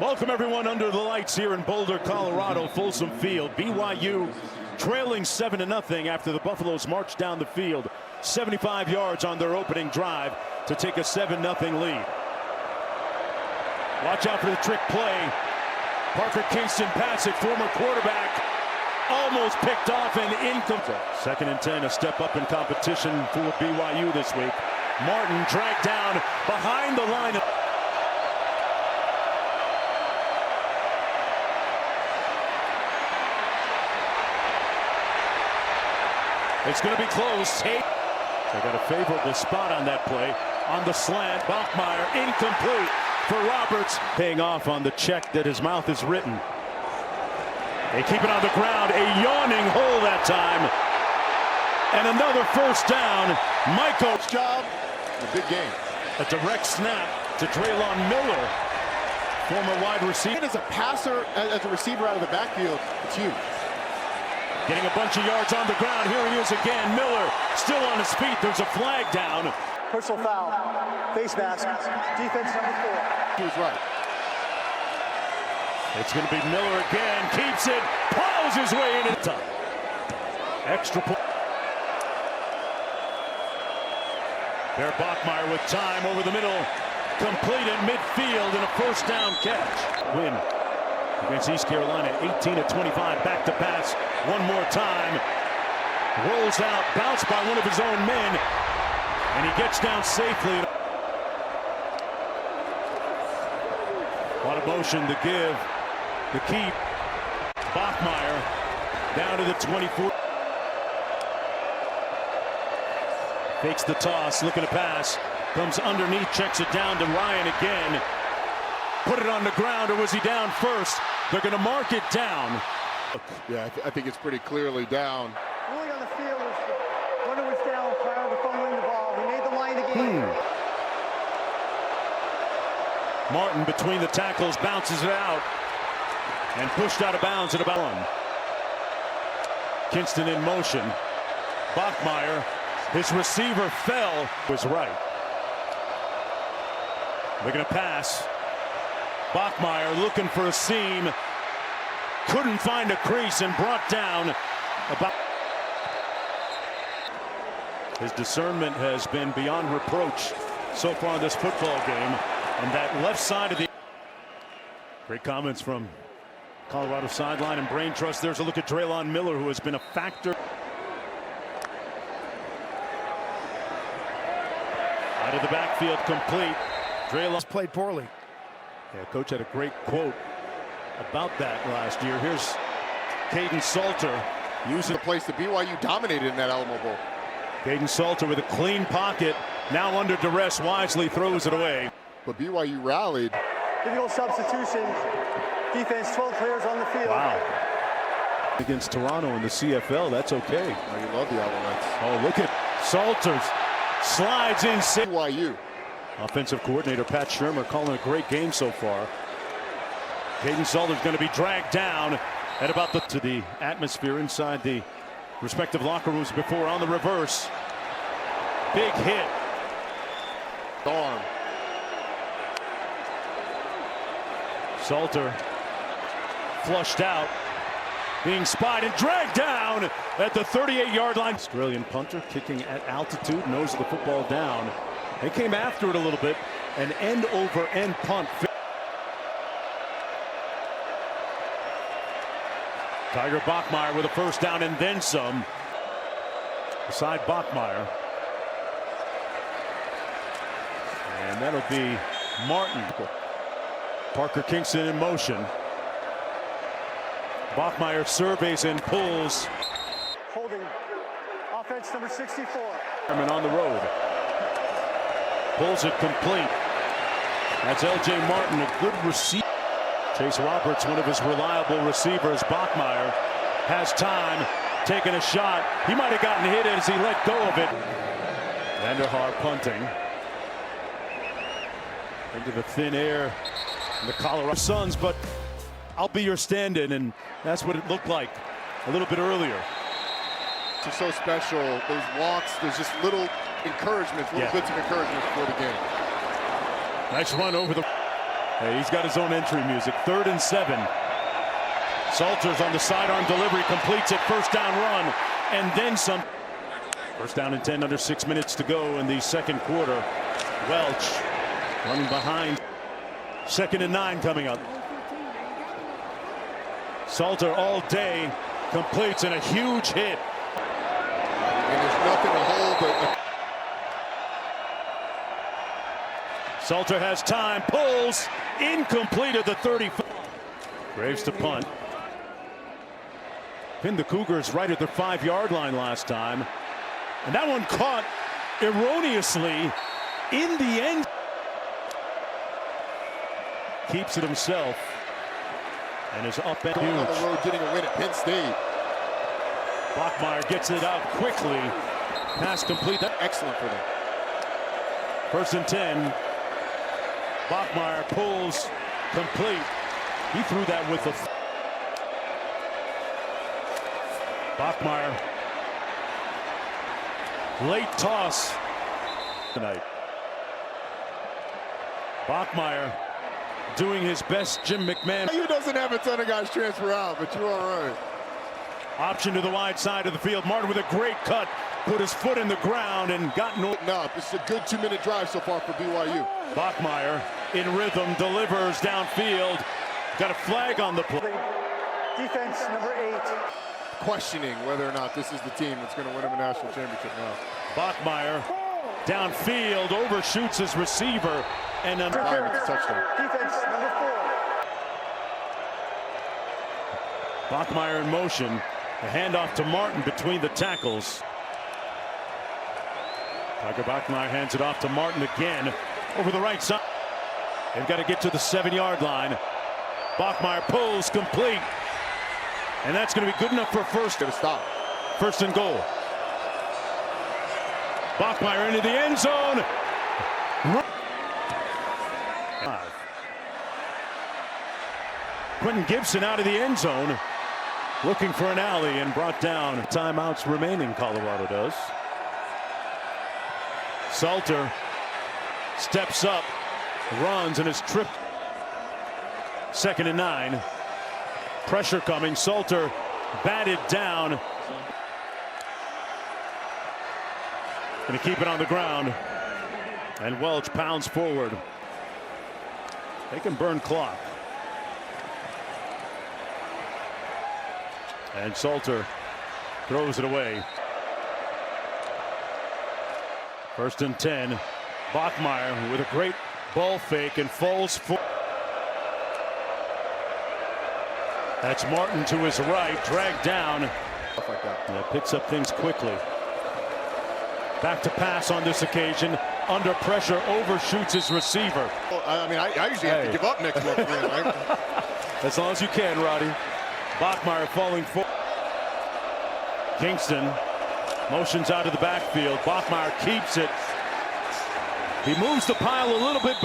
Welcome everyone under the lights here in Boulder, Colorado, Folsom Field. BYU trailing 7-0 after the Buffaloes marched down the field 75 yards on their opening drive to take a 7-0 lead. Watch out for the trick play. Parker Kingston passing, former quarterback, almost picked off and incomplete. 2nd and 10, a step up in competition for BYU this week. Martin dragged down behind the line. It's going to be close. They got a favorable spot on that play. On the slant, Bachmeier incomplete for Roberts. Paying off on the check that his mouth is written. They keep it on the ground. A yawning hole that time. And another first down. Michael's job. A big game. A direct snap to Traylon Miller. Former wide receiver. As a passer, as a receiver out of the backfield, it's huge. Getting a bunch of yards on the ground. Here he is again. Miller still on his feet. There's a flag down. Personal foul. Face mask. Defense number 4. He was right. It's going to be Miller again. Keeps it. Plows his way into the top. Extra point. There, Bachmeier with time over the middle. Complete in midfield and a first down catch. Win against East Carolina, 18-25. Back to pass one more time. Rolls out, bounced by one of his own men, and he gets down safely. A lot of motion to give. The keep. Bachmeier down to the 24. Fakes the toss, looking to pass. Comes underneath, checks it down to Ryan again. Put it on the ground, or was he down first? They're going to mark it down. Yeah, I think it's pretty clearly down. Ruling on the field is the runner was down prior to fumbling the ball. He made the line to gain. Martin between the tackles bounces it out and pushed out of bounds at about 1. Kingston in motion. Bachmeier, his receiver fell, was right. They're going to pass. Bachmeier looking for a seam. Couldn't find a crease and brought down about. His discernment has been beyond reproach so far in this football game. And that left side of the. Great comments from Colorado sideline and brain trust. There's a look at Traylon Miller, who has been a factor. Out of the backfield, complete. Traylon played poorly. Yeah, coach had a great quote about that last year. Here's Caden Salter using The place that BYU dominated in that Alamo Bowl. Caden Salter with a clean pocket. Now under duress, wisely throws it away. But BYU rallied. Difficult substitution. Defense, 12 players on the field. Wow. Against Toronto in the CFL, that's okay. Oh, you love the Alouettes. Oh, look at Salters. Slides in. BYU. Offensive coordinator Pat Shermer calling a great game so far. Caden Salter's going to be dragged down at about to the atmosphere inside the respective locker rooms before on the reverse. Big hit. Arm. Salter flushed out, being spied and dragged down at the 38-yard line. Australian punter kicking at altitude, nose of the football down. They came after it a little bit, an end-over-end punt. Tiger Bachmeier with a first down and then some. Beside Bachmeier. And that'll be Martin. Parker Kingston in motion. Bachmeier surveys and pulls. Holding. Offense number 64. On the road. Pulls it complete. That's L.J. Martin, a good receiver. Chase Roberts, one of his reliable receivers. Bachmeier has time, taking a shot. He might have gotten hit as he let go of it. Vanderhaar punting. Into the thin air. The Colorado Suns, but I'll be your stand-in, and that's what it looked like a little bit earlier. It's so special. Those walks, there's just little encouragements, little bits of encouragement for the game. Nice run over the. Hey, he's got his own entry music. 3rd and 7. Salters on the sidearm delivery, completes it, first down run, and then some. First down and 10, under 6 minutes to go in the second quarter. Welch running behind. 2nd and 9 coming up. Salter all day, completes, and a huge hit. And there's nothing to hold but. Salter has time, pulls, incomplete at the 35. Graves to punt. Pinned the Cougars right at their 5-yard line last time. And that one caught erroneously in the end. Keeps it himself. And is up and On the huge. road getting a win at Penn State. Bachmeier gets it out quickly. Pass complete. Excellent for them. 1st and 10. Bachmeier pulls complete. He threw that with the. Bachmeier. Late toss tonight. Bachmeier doing his best Jim McMahon. BYU doesn't have a ton of guys transfer out, but you are right. Option to the wide side of the field. Martin with a great cut. Put his foot in the ground and got no. No, this is a good 2-minute drive so far for BYU. Bachmeier in rhythm, delivers downfield. Got a flag on the play. Defense number 8. Questioning whether or not this is the team that's going to win him a national championship now. Bachmeier downfield, overshoots his receiver, and then Touchdown. Defense number 4. Bachmeier in motion. A handoff to Martin between the tackles. Tiger Bachmeier hands it off to Martin again over the right side. They've got to get to the 7-yard line. Bachmeier pulls complete. And that's going to be good enough for first. Gonna stop. 1st and goal. Bachmeier into the end zone. Quentin Gibson out of the end zone. Looking for an alley and brought down. Timeouts remaining, Colorado does. Salter steps up, runs, and is tripped. 2nd and 9. Pressure coming. Salter batted down. Going to keep it on the ground. And Welch pounds forward. They can burn clock. And Salter throws it away. 1st and 10. Bachmeier with a great ball fake and falls for. That's Martin to his right, dragged down. Stuff like that. Yeah, picks up things quickly. Back to pass on this occasion. Under pressure, overshoots his receiver. Well, I mean, I usually have to give up next month. As long as you can, Roddy. Bachmeier falling forward. Kingston motions out of the backfield. Bachmeier keeps it. He moves the pile a little bit.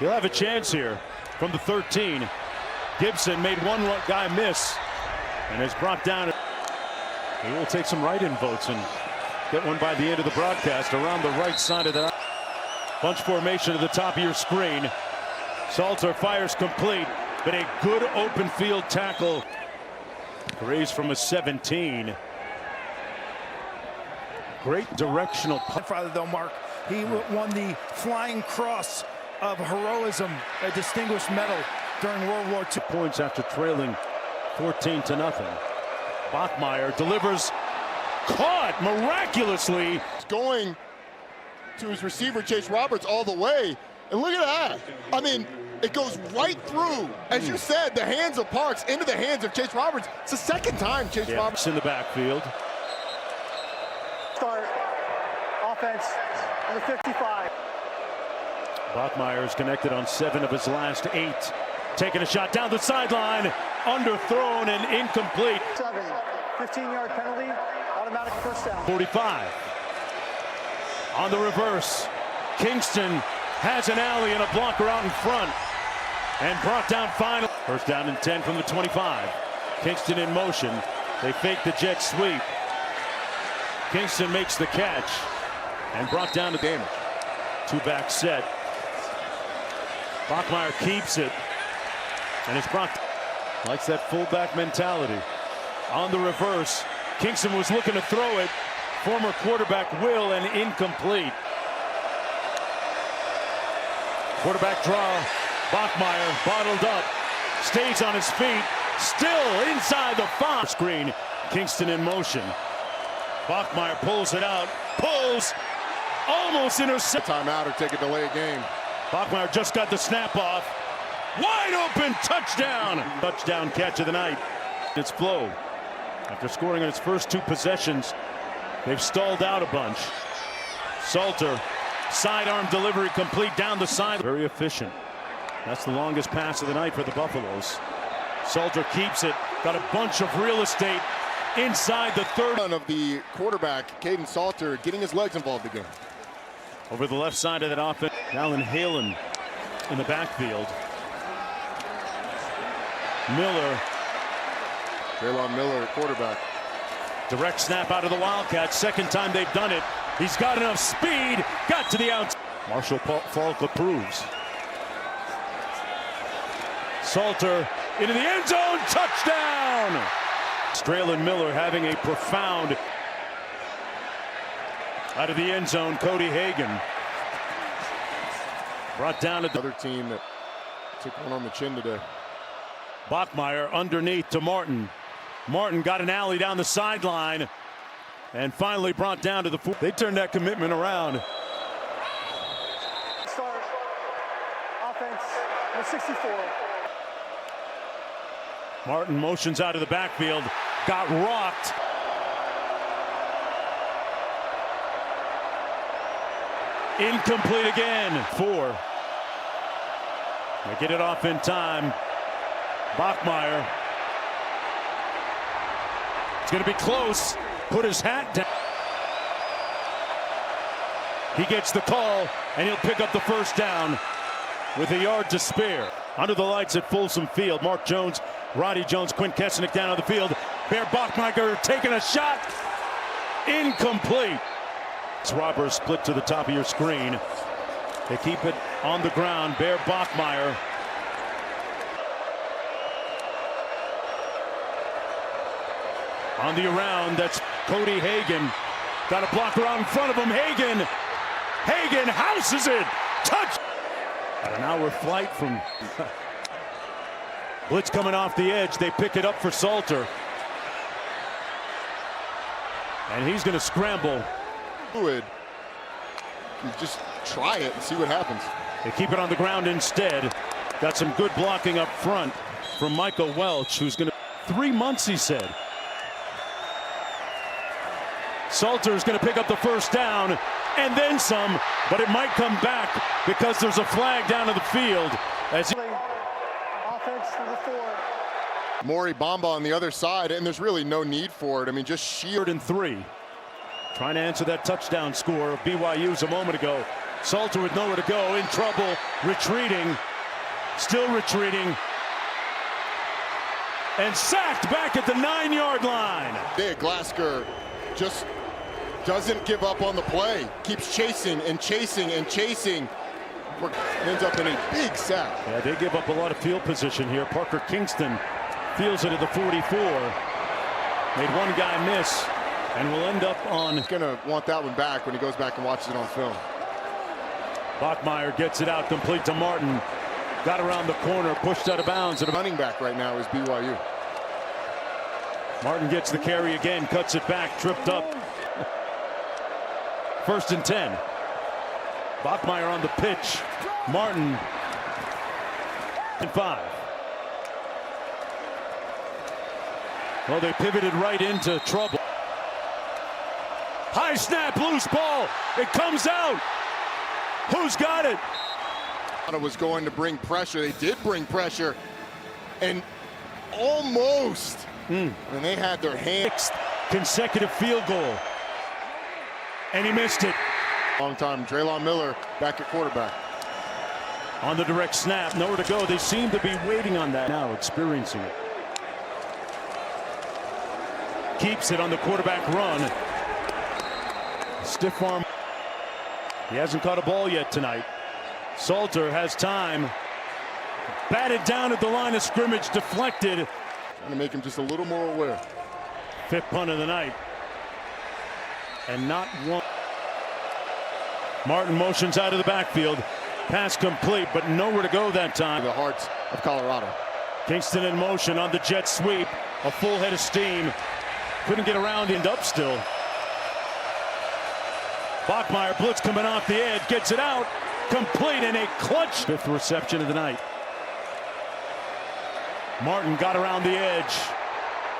He'll have a chance here from the 13. Gibson made one guy miss and is brought down. He will take some write-in votes and get one by the end of the broadcast around the right side of the bunch formation at the top of your screen. Salter fires complete, but a good open field tackle. Raised from a 17. Great directional punt. Father, though, Mark, he won the Flying Cross of Heroism, a distinguished medal during World War II. Points after trailing 14-0. Bachmeier delivers, caught miraculously. He's going to his receiver, Chase Roberts, all the way. And look at that. I mean, it goes right through, as you said, the hands of Parks into the hands of Chase Roberts. It's the second time Chase Roberts in the backfield. Start. Offense on the 55. Bachmeier is connected on 7 of his last 8. Taking a shot down the sideline, underthrown and incomplete. 7. 15-yard penalty. Automatic first down. 45. On the reverse, Kingston has an alley and a blocker out in front and brought down final. First down and 10 from the 25. Kingston in motion. They fake the jet sweep. Kingston makes the catch and brought down to damage. 2-back set. Bachmeier keeps it. And it's Brock. Likes that fullback mentality. On the reverse, Kingston was looking to throw it. Former quarterback Will, and incomplete. Quarterback draw. Bachmeier bottled up. Stays on his feet. Still inside the 5. Screen. Kingston in motion. Bachmeier pulls it out. Pulls. Almost intercept. Timeout or take a delay game. Bachmeier just got the snap off. Wide open touchdown. Touchdown catch of the night. It's Flo. After scoring on its first 2 possessions, they've stalled out a bunch. Salter, sidearm delivery complete down the side. Very efficient. That's the longest pass of the night for the Buffaloes. Salter keeps it. Got a bunch of real estate inside the 30. Of the quarterback, Caden Salter, getting his legs involved again. Over the left side of that offense, Alan Halen in the backfield. Miller. Traylon Miller, quarterback. Direct snap out of the Wildcats. Second time they've done it. He's got enough speed. Got to the outside. Marshall Falk approves. Salter into the end zone. Touchdown! Traylon Miller having a profound. Out of the end zone, Cody Hagan. Brought down to the other team that took one on the chin today. Bachmeier underneath to Martin. Martin got an alley down the sideline and finally brought down to the 4. They turned that commitment around. Start offense number 64. Martin motions out of the backfield. Got rocked. Incomplete again. 4. They get it off in time. Bachmeier. It's going to be close. Put his hat down. He gets the call, and he'll pick up the first down with a yard to spare. Under the lights at Folsom Field, Mark Jones, Roddy Jones, Quint Kesnick down on the field. Bear Bachmeier taking a shot. Incomplete. It's Roberts split to the top of your screen. They keep it on the ground. Bear Bachmeier. On the around, that's Cody Hagan. Got a blocker out in front of him. Hagan houses it. Touch. About an hour flight from blitz coming off the edge. They pick it up for Salter. And he's going to scramble. Fluid. You just try it and see what happens. They keep it on the ground instead. Got some good blocking up front from Michael Welch, who's going to 3 months, he said. Salter is going to pick up the first down and then some, but it might come back because there's a flag down to the field. As Offense number 4. Maury Bamba on the other side, and there's really no need for it. I mean, just sheer. 3rd and 3. Trying to answer that touchdown score of BYU's a moment ago. Salter with nowhere to go, in trouble, retreating, still retreating, and sacked back at the 9-yard line. Big Glasgow just doesn't give up on the play. Keeps chasing and chasing and chasing. Ends up in a big sack. Yeah, they give up a lot of field position here. Parker Kingston fields it at the 44. Made one guy miss and will end up on. He's gonna want that one back when he goes back and watches it on film. Bachmeier gets it out complete to Martin. Got around the corner, pushed out of bounds. And Running back right now is BYU. Martin gets the carry again, cuts it back, tripped up. 1st and 10. Bachmeier on the pitch. Martin. And 5. Well, they pivoted right into trouble. High snap, loose ball. It comes out. Who's got it? Was going to bring pressure. They did bring pressure. And almost. And they had their hand. 6th consecutive field goal. And he missed it. Long time. Traylon Miller back at quarterback. On the direct snap, nowhere to go. They seem to be waiting on that now, experiencing it. Keeps it on the quarterback run. Stiff arm. He hasn't caught a ball yet tonight. Salter has time. Batted down at the line of scrimmage, deflected. Trying to make him just a little more aware. Fifth punt of the night. And not one. Martin motions out of the backfield. Pass complete, but nowhere to go that time. The hearts of Colorado. Kingston in motion on the jet sweep. A full head of steam. Couldn't get around, end up still. Bachmeier blitz coming off the edge, gets it out. Complete and a clutch. Fifth reception of the night. Martin got around the edge.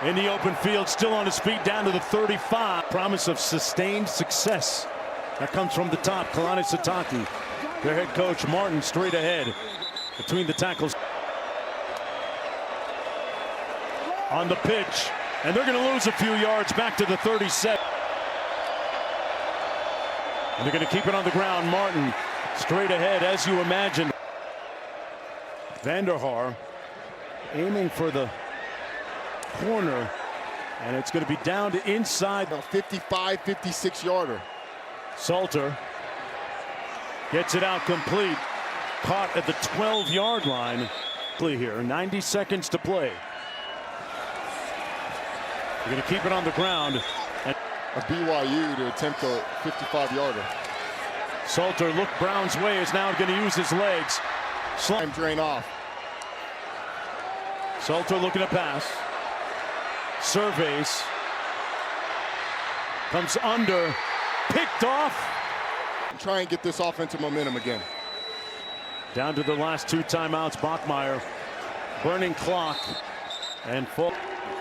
In the open field, still on his feet, down to the 35. Promise of sustained success. That comes from the top. Kalani Sitake, their head coach. Martin straight ahead between the tackles. On the pitch, and they're going to lose a few yards back to the 37. And they're going to keep it on the ground. Martin straight ahead, as you imagine. Vanderhaar aiming for the corner, and it's going to be down to inside. A 55, 56 yarder. Salter gets it out complete. Caught at the 12-yard line. Here, 90 seconds to play. They're going to keep it on the ground. And a BYU to attempt a 55-yarder. Salter looked Brown's way, is now going to use his legs. Time drain off. Salter looking to pass. Surveys. Comes under. Picked off. Try and get this offensive momentum again. Down to the last two timeouts. Bachmeier. Burning clock. And full.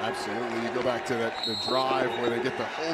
Absolutely. You go back to the drive where they get the whole